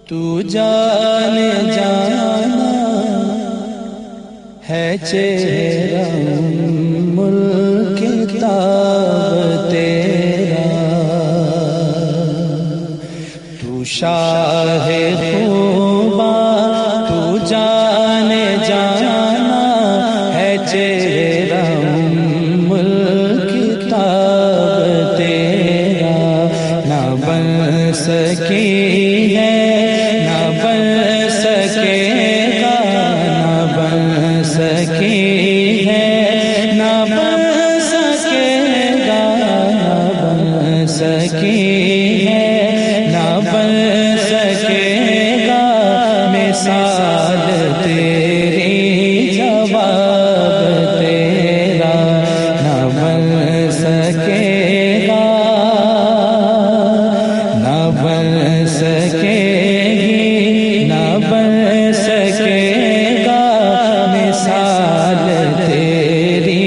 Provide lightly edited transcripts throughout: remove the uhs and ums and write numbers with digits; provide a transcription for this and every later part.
تو جان جانا ہے چہرہ ملک تاب تیرا، تو شاہ خوباں تو جان جانا ہے چہرہ ملک تاب تیرا، نہ بن سکی ہے نہ بن سکے گا، نہ بن سکی ہے نہ بن سکے گا، نہ بن سکی ہے نہ بن سکے گا، مثال تیری جواب تیرا، نہ بن سکے گا نہ بن سکے گی نہ بن سکے گا، مثال تیری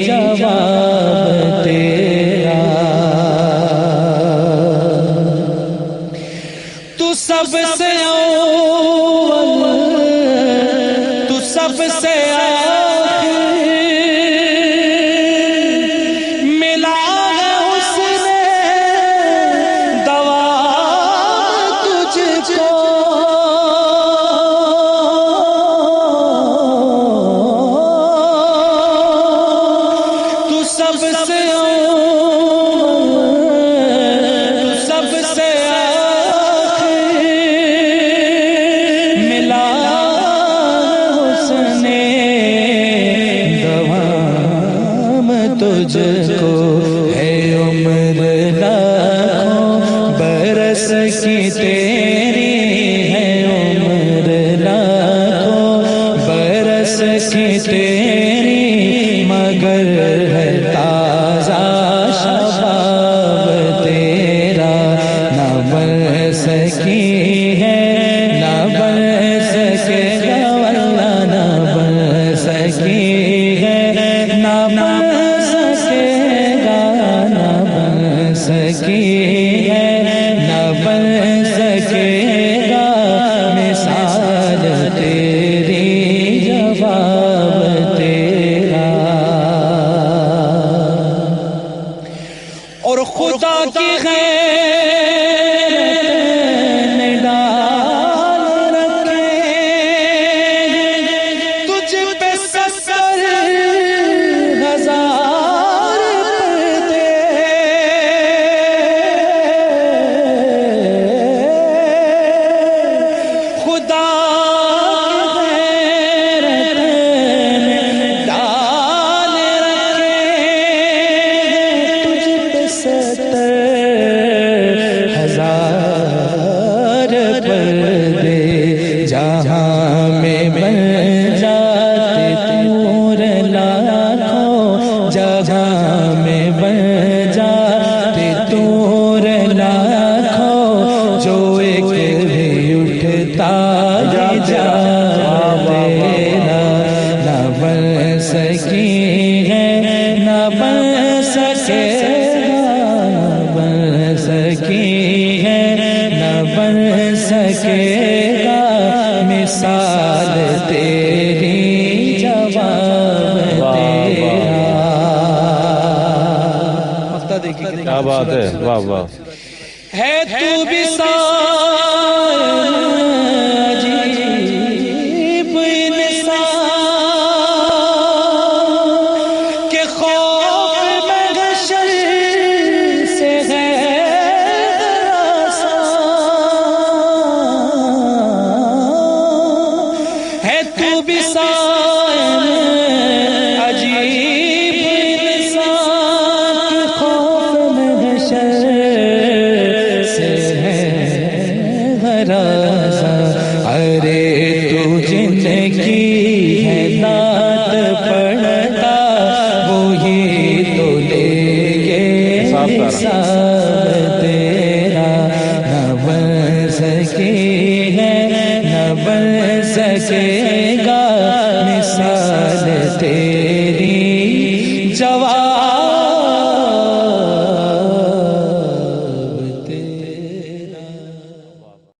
جواب تیرا، تو سب سے اول تو سب سے آخر ملا ہے حسن دوام تجھ کو، تو سب سے تو سب سے آخر ملا حسن دوام تجھ کو، ہے عمر لاکھوں برس کی تیری، ہے عمر لاکھوں برس کی تیری، مگر ہے تازہ شباب تیرا، نہ بن سکی ہے نہ بن سکے گا، واللہ نہ بن سکی ہے نہ بن سکے گا، نہ بن سکی ہے نہ بن سکے گا، مثال تیری جواب تیرا، اور خدا کی غیرت نے ڈال رکھے تجھ پہ 70 ہزار پردے، خدا کی غیرت نے ڈال رکھے تجھ پہ 70 ہزار پردے، جہاں میں بن جاتے تور لاکھوں، جہاں میں بن جاتے تور لاکھوں، جو ایک بھی اٹھتا جا تیرا، نہ بن سکی ہے نہ بن سکے گا، نہ بن سکی ہے نہ بن سکے گا، مثال تیری جواب تیرا، کیا بات ہے، واہ واہ، ہے تو بھی